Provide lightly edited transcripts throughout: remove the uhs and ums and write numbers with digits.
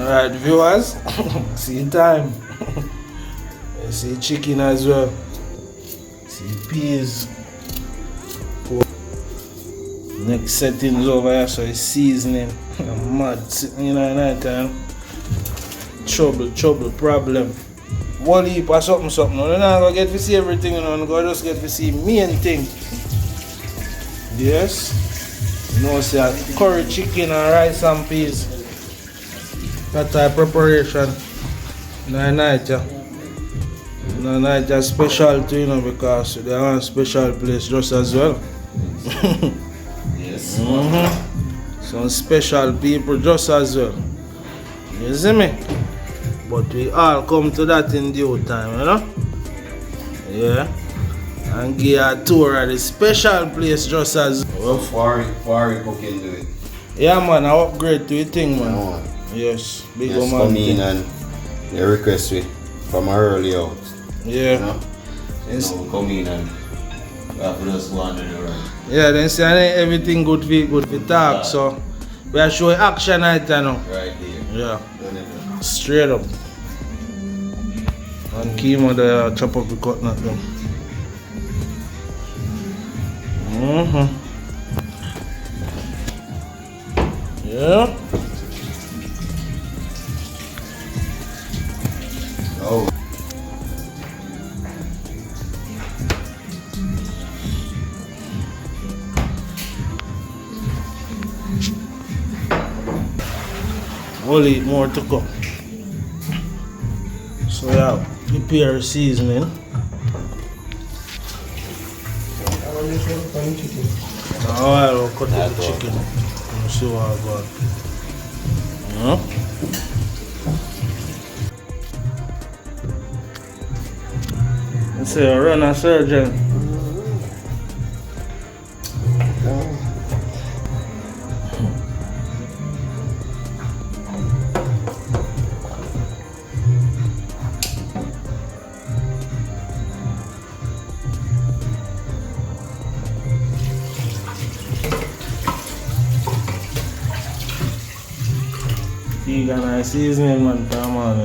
Alright, viewers, see time. You see chicken as well. See peas. Next settings over here, so it's seasoning. Mad sitting in the night time. Trouble, problem. One heap or something. No, you're not gonna get to see everything, you know, you're gonna just get to see main thing. Yes. You know, see curry chicken and rice and peas. That type of preparation. No night, yeah. No night, just special too, you know, because they are a special place just as well. Yes. Some special people just as well. You see me? But we all come to that in due time, you know? Yeah. And give you a tour of the special place just as well. Far cooking do it. Yeah man, I upgrade to it thing man. No. Yes, big just man. Come in and they request it from early out. Yeah. You know? Yes. No, come in and we just go under the road. Yeah, then say everything good for talk, so we are showing action right now. Right there. Yeah. Straight up. And Kimo the chop up the coconut down. Yeah. Oh. Only more to come. So yeah, prepare seasoning. Now I'll cut the chicken. Let's see what I got. Let's say I run a surgeon. You got nice seasoning, man. Come on,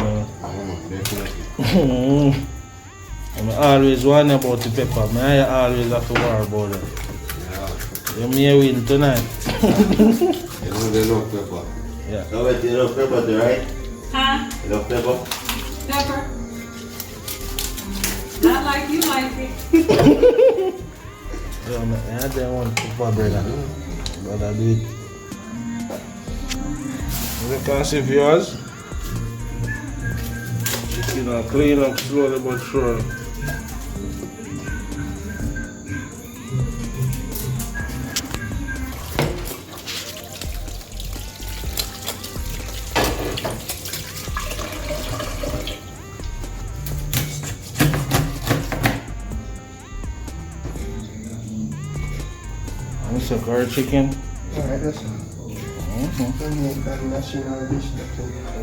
I'm always worrying about the pepper. I always have to worry about it. Yeah. You may win tonight. You know they love pepper. Yeah. So wait, you love pepper, right? Huh? You love pepper? Pepper? Not like you like it. Yeah, man. I don't want pepper, brother. But I do it. You can see viewers. Chicken are clean up slowly but surely. And it's a curry chicken. Alright, that's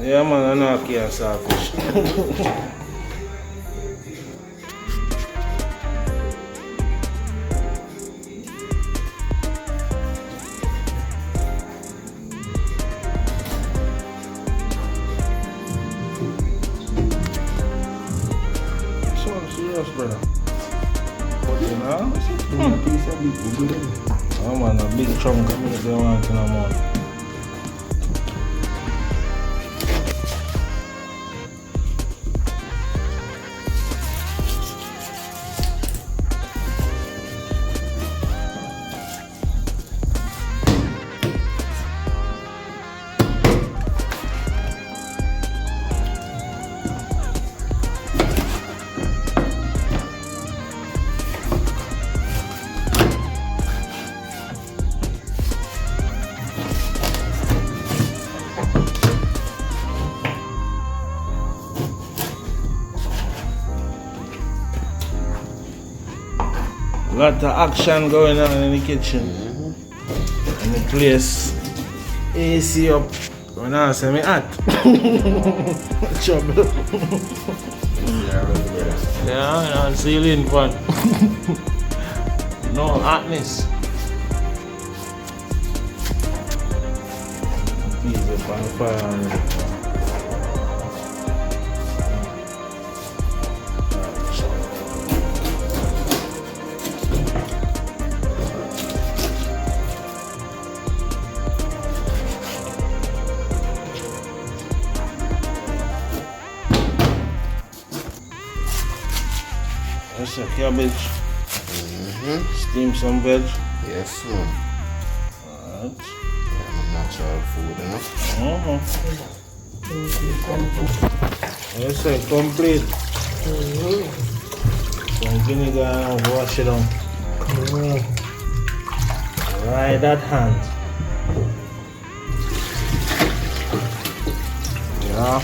Yeah man, I know I can't saltfish. So serious, brother. What you know? Oh man, a big chunk of meat they want in a month. Lot of action going on in the kitchen. And the place AC up. When I say me hot. Trouble. Yeah, ceiling fan. No hotness. Piece of fire already. That's a cabbage. Steam some veg. Yes, man. Alright. Yeah, natural food, you know? Yes, sir, complete. Some vinegar and wash it on. Right that hand. Yeah.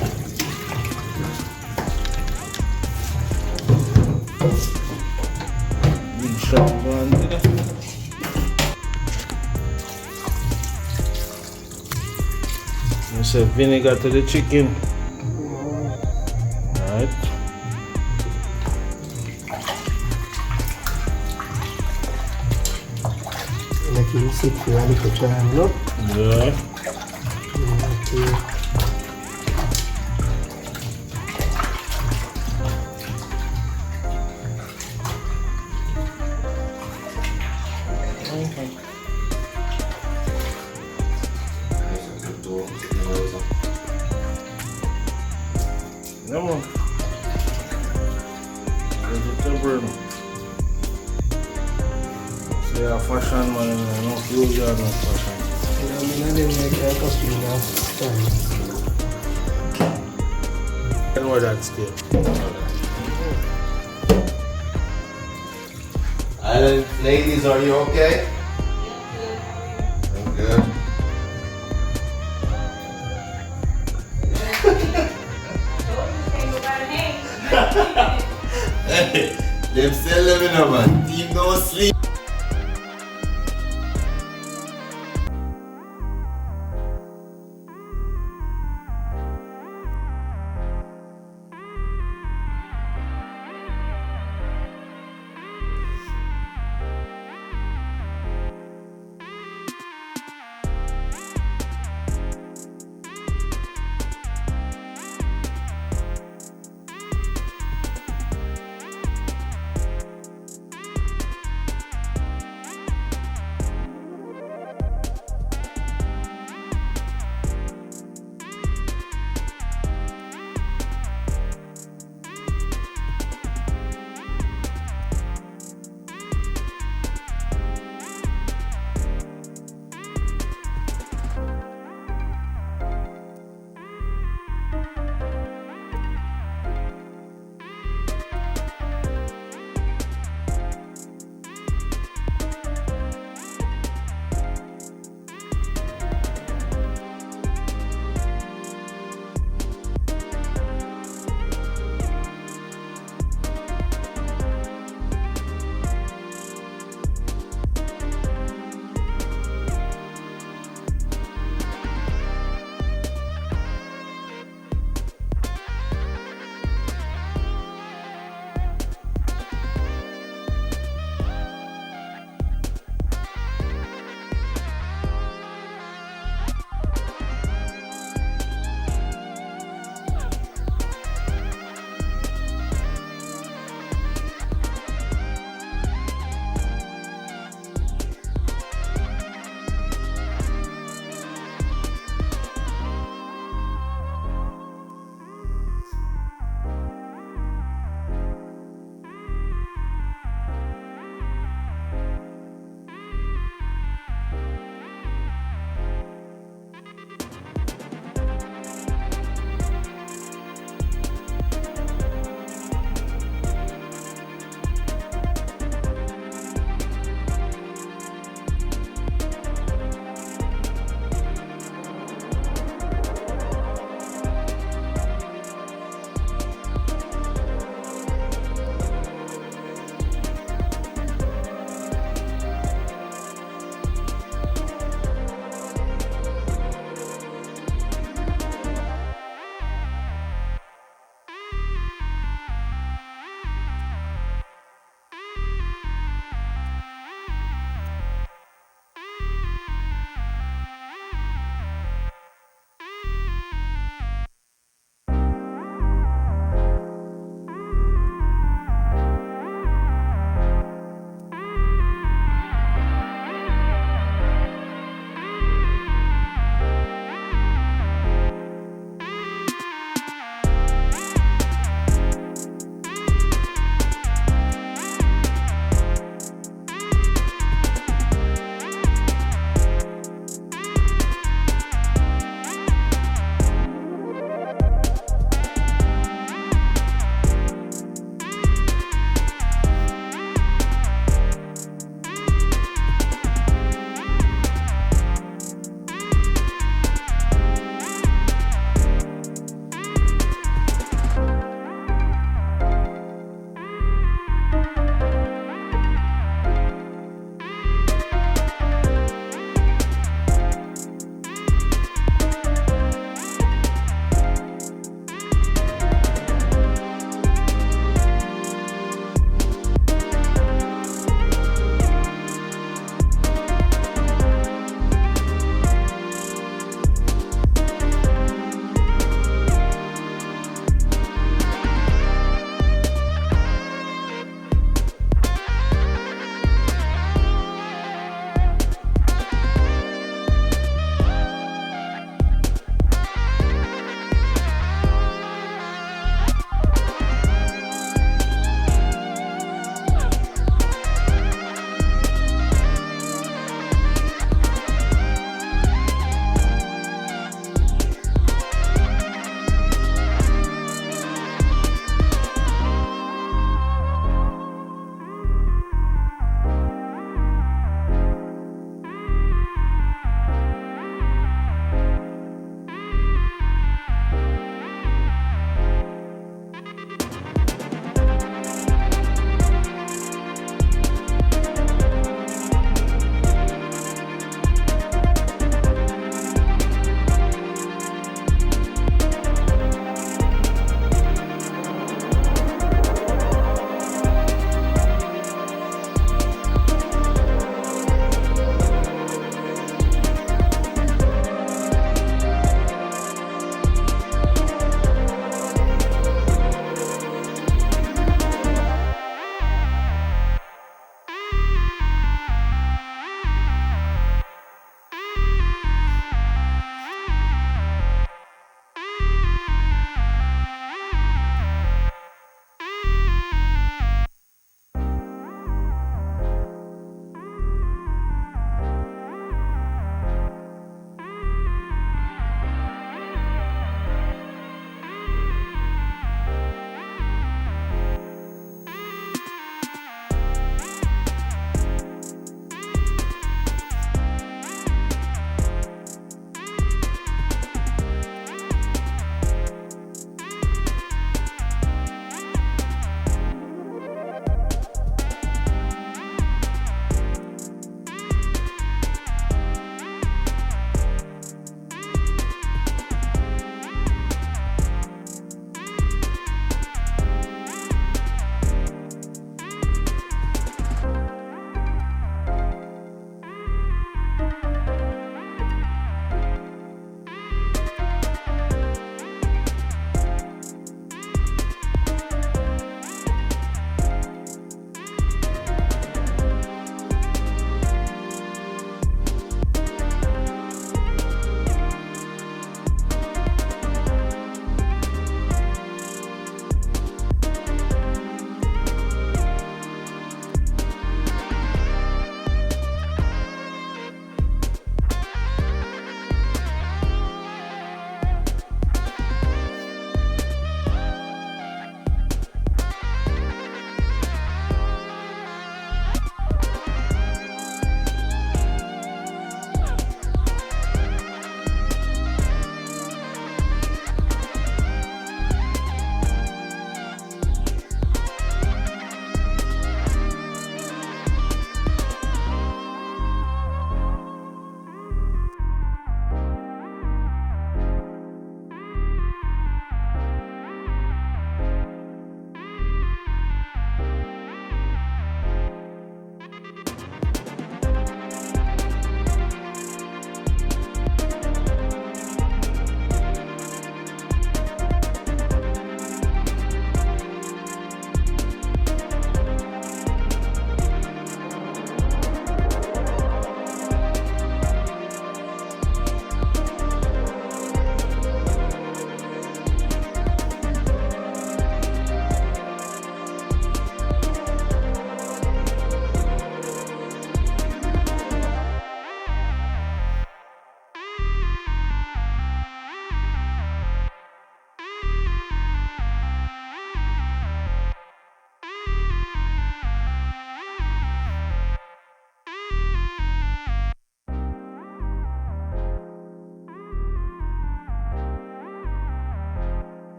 Big shot one there. Yes, sir, vinegar to the chicken. Right. Like you sit for a little time, no? Yeah. Okay. No more. Vegetable. See a fashion man, no clothes, no fashion. I mean, I didn't make a costume last time. I know that still. Island ladies, are you okay? I'm good. Hey, them still living on man. Team don't sleep.